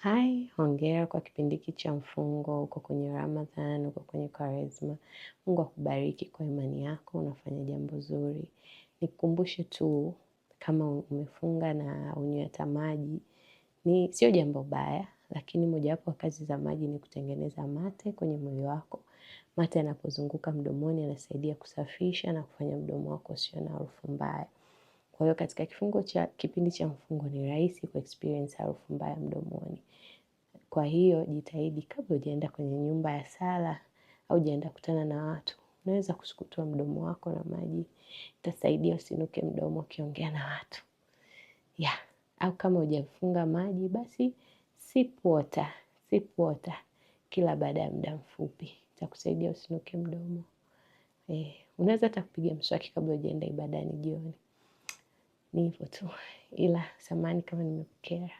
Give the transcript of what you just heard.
Hai, hongera kwa kipindi hiki cha mfungo, uko kwenye Ramadhan, uko kwenye Kwaresma. Mungu akubariki kwa imani yako, unafanya jambo zuri. Nikukumbushe tu kama umefunga na unywe hata maji. Sio jambo baya, lakini mojawapo wa kazi za maji ni kutengeneza mate kwenye mwili wako. Mate yanapozunguka mdomoni yanasaidia kusafisha na kufanya mdomo wako usio na harufu mbaya. Kwa hiyo katika kipindi cha mfungo ni rahisi experience harufu mbaya mdomoni. Kwa hiyo jitahidi kabla hujaenda kwenye nyumba ya sala au hujaenda kutana na watu, unaweza kusukutua mdomo wako na maji. Itasaidia usinuke mdomo ukiongea na watu. Au kama hujafunga maji basi sip water kila baada ya muda mfupi. Itakusaidia usinuke mdomo. Unaweza hata kupiga mswaki kabla hujaenda ibadani jioni. Ni hivyo tu. Ila samahani kama nimekukera.